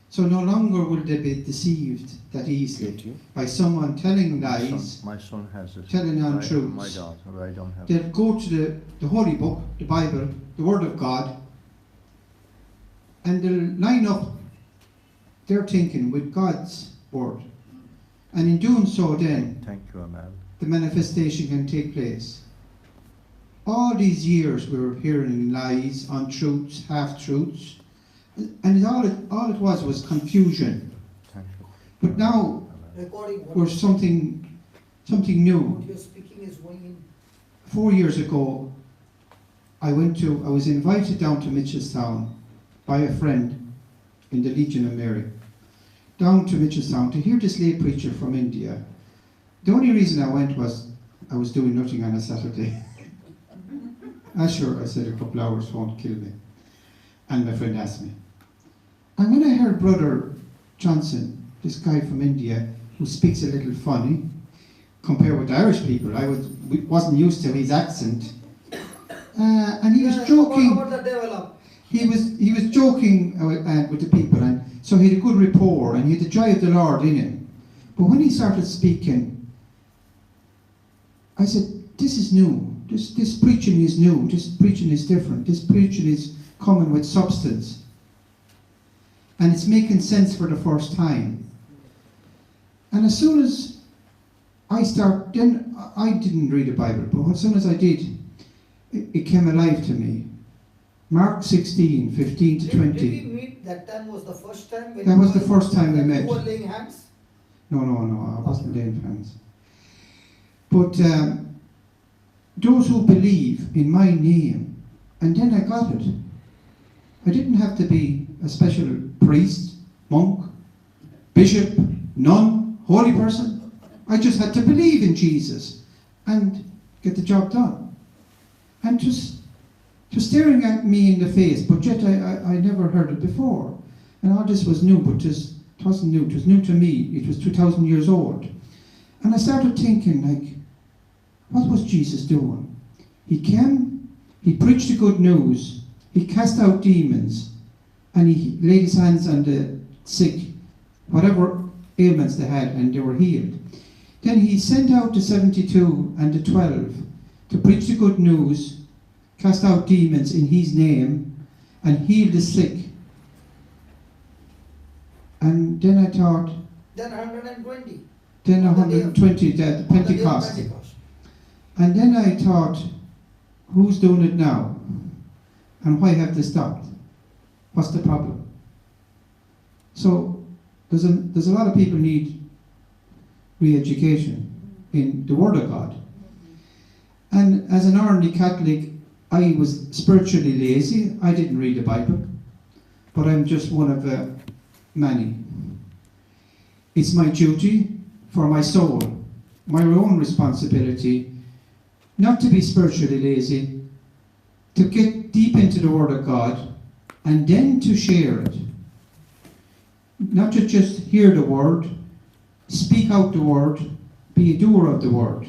so no longer will they be deceived that easily by someone telling lies, My son has it. telling My untruths. daughter, I don't have it. They'll go to the Holy Book, the Bible, the Word of God, and they'll line up their thinking with God's Word. And in doing so then, Thank you, Amal. the manifestation can take place. All these years we were hearing lies, untruths, half-truths, and all it was confusion. Thank you. But now Recording what we're something new. you're speaking is going in. 4 years ago, I was invited down to Mitchelstown by a friend in the Legion of Mary, down to Mitchelstown to hear this lay preacher from India. The only reason I went was I was doing nothing on a Saturday. Sure, I said a couple hours won't kill me. And my friend asked me. And when I heard Brother Johnson, this guy from India, who speaks a little funny, compared with the Irish people, wasn't used to his accent. And he was joking. How about the develop? He was joking with the people, and so he had a good rapport, and he had the joy of the Lord in him. But when he started speaking, I said, "This is new. This preaching is new. This preaching is different. This preaching is coming with substance, and it's making sense for the first time." And as soon as I didn't read the Bible, but as soon as I did, it came alive to me. Mark 16, 15 to 20. Did we meet that time? Was the first time? When That was the first time we met. You were laying hands? No, I wasn't laying hands. But those who believe in my name, and then I got it. I didn't have to be a special priest, monk, bishop, nun, holy person. I just had to believe in Jesus and get the job done. And just staring at me in the face, but yet I never heard it before. And all this was new, but it wasn't new. It was new to me. It was 2,000 years old. And I started thinking, like, what was Jesus doing? He came, he preached the good news, he cast out demons, and he laid his hands on the sick, whatever ailments they had, and they were healed. Then he sent out the 72 and the 12 to preach the good news, cast out demons in his name, and heal the sick. And then I thought, Then 120. then On the day of- 120, that Pentecost. And then I thought, who's doing it now? And why have they stopped? What's the problem? So There's a lot of people need re-education in the Word of God. And as an ordinary Catholic, I was spiritually lazy. I didn't read the Bible, but I'm just one of many. It's my duty for my soul, my own responsibility, not to be spiritually lazy, to get deep into the Word of God, and then to share it. Not to just hear the Word, speak out the Word, be a doer of the Word.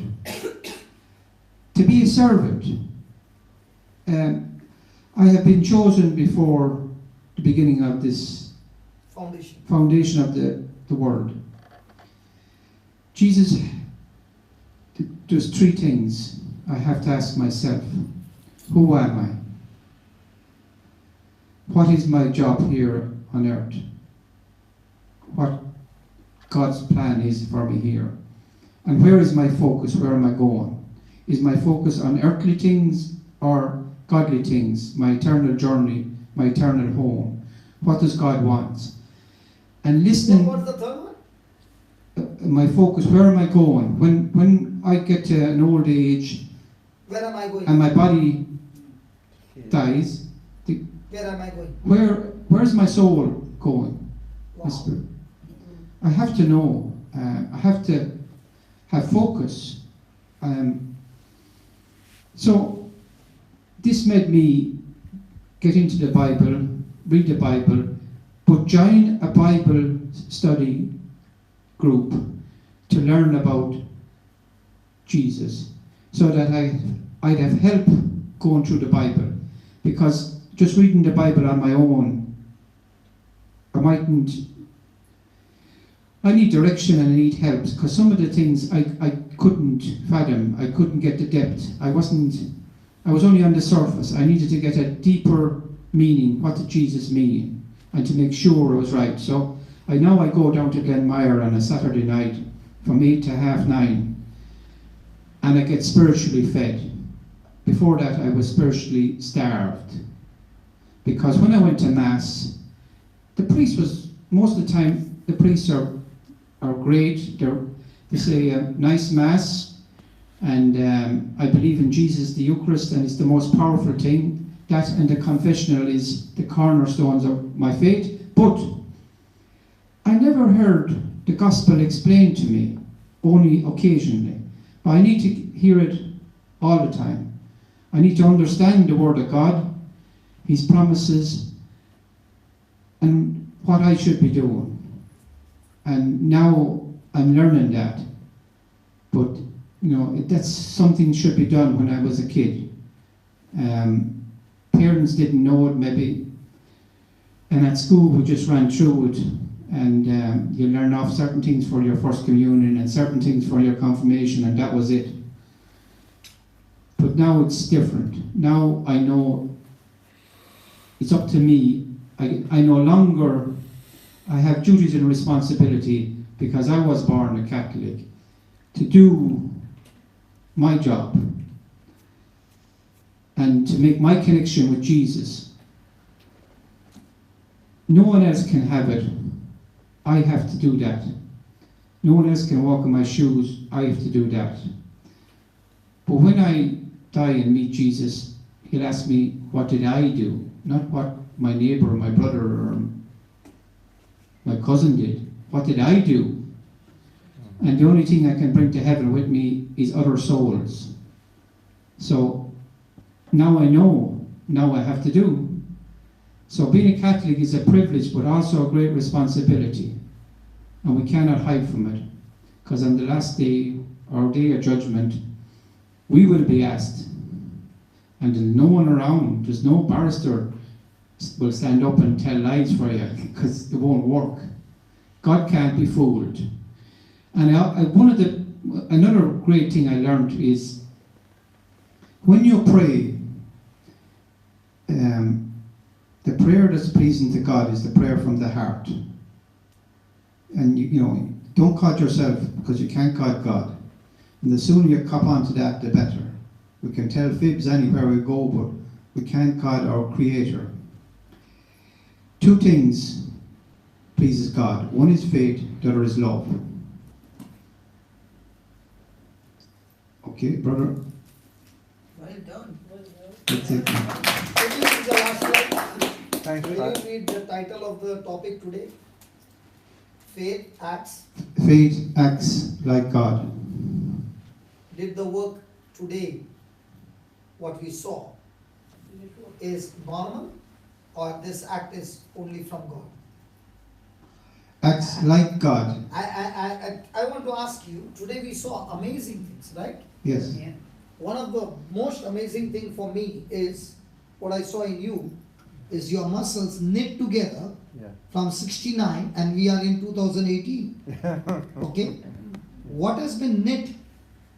To be a servant. I have been chosen before the beginning of this foundation of the world. Jesus, there's three things I have to ask myself. Who am I? What is my job here on earth? What God's plan is for me here? And where is my focus? Where am I going? Is my focus on earthly things or godly things? My eternal journey, my eternal home. What does God want? And listening. What's the third one? My focus, where am I going? When I get to an old age, where am I going? And my body dies, where am I going? Where's my soul going? Wow. My spirit. I have to know. I have to have focus. So this made me get into the Bible, read the Bible, but join a Bible study group to learn about Jesus, so that I'd have help going through the Bible. Because just reading the Bible on my own, I need direction and I need help, because some of the things I couldn't fathom, I couldn't get the depth. I was only on the surface. I needed to get a deeper meaning. What did Jesus mean? And to make sure I was right. So I go down to Glenmire on a Saturday night from 8 to 9:30, and I get spiritually fed. Before that, I was spiritually starved. Because when I went to Mass, the priest was, most of the time, the priests are great. They say a nice Mass, and I believe in Jesus, the Eucharist, and it's the most powerful thing. That and the confessional is the cornerstones of my faith. But I never heard the gospel explained to me, only occasionally. But I need to hear it all the time. I need to understand the Word of God, His promises, and what I should be doing. And now I'm learning that. But, that's something should be done when I was a kid. Parents didn't know it maybe. And at school we just ran through it. And you learn off certain things for your first communion and certain things for your confirmation, and that was it. But now it's different. Now I know it's up to me. I no longer, I have duties and responsibility, because I was born a Catholic, to do my job and to make my connection with Jesus. No one else can have it. I have to do that. No one else can walk in my shoes. I have to do that. But when I die and meet Jesus, He'll ask me, what did I do? Not what my neighbour, my brother, or my cousin did. What did I do? And the only thing I can bring to heaven with me is other souls. So now I know, now I have to do. So being a Catholic is a privilege, but also a great responsibility. And we cannot hide from it. Because on the last day, our day of judgment, we will be asked. And there's no one around, there's no barrister will stand up and tell lies for you, because it won't work. God can't be fooled. And another great thing I learned is, when you pray, the prayer that's pleasing to God is the prayer from the heart. And you don't cod yourself, because you can't cod God. And the sooner you cop onto that, the better. We can tell fibs anywhere we go, but we can't cod our Creator. Two things pleases God. One is faith, the other is love. Okay, brother? Well done. That's it. Can you read the last slide? Thanks, Will Pat. you read the title of the topic today? Faith acts. Faith acts like God. Did the work today, what we saw, is normal, or this act is only from God? Acts like God. I want to ask you, today we saw amazing things, right? Yes. One of the most amazing thing for me is what I saw in you is your muscles knit together Yeah. from 69 and we are in 2018. Okay? What has been knit,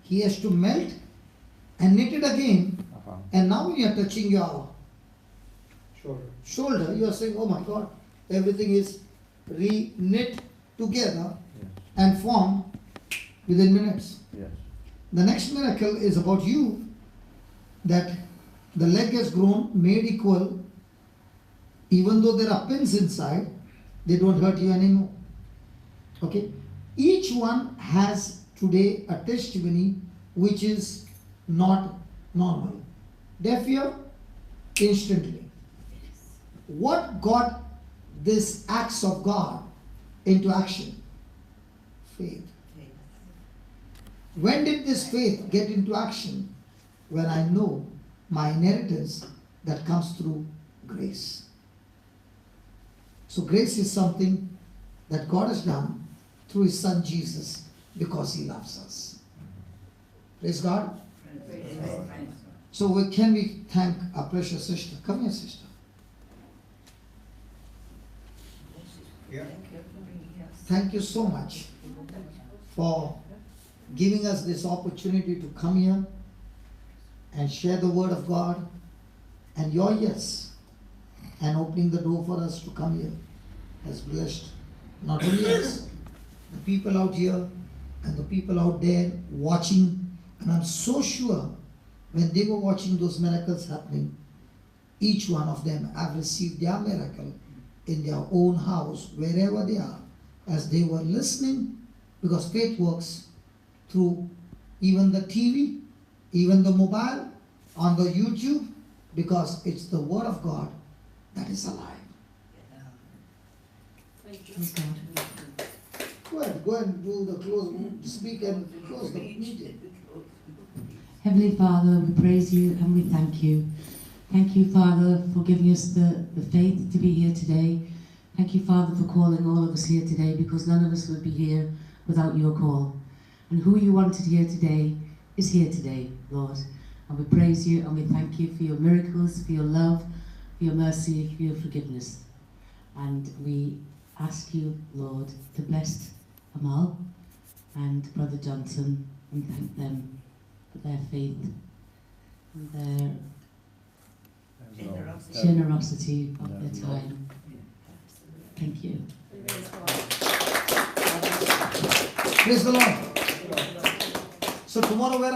he has to melt and knit it again, and now when you are touching your shoulder, you are saying, oh my God, everything is re-knit together Yes. and formed within minutes. Yes. The next miracle is about you, that the leg has grown, made equal. Even though there are pins inside, they don't hurt you anymore. Okay? Each one has today a testimony which is not normal. Deaf ear, instantly. What got this acts of God into action? Faith. When did this faith get into action? When I know my inheritance that comes through grace. So grace is something that God has done through His Son Jesus because He loves us. Praise God. So can we thank our precious sister? Come here, sister. Yeah. Thank you so much for giving us this opportunity to come here and share the word of God, and your yes and opening the door for us to come here has blessed not only us, the people out here and the people out there watching. And I'm so sure when they were watching those miracles happening, each one of them have received their miracle in their own house, wherever they are, as they were listening, because faith works through even the TV, even the mobile, on the YouTube, because it's the Word of God that is alive. Go ahead and do the close, speak and close the meeting. Heavenly Father, we praise you and we thank you. Thank you, Father, for giving us the faith to be here today. Thank you, Father, for calling all of us here today, because none of us would be here without your call. And who you wanted here today is here today, Lord. And we praise you and we thank you for your miracles, for your love, for your mercy, for your forgiveness. And we ask you, Lord, to bless Amal and Brother Johnson and thank them for their faith and their generosity of their time. Thank you. Praise the Lord. So tomorrow where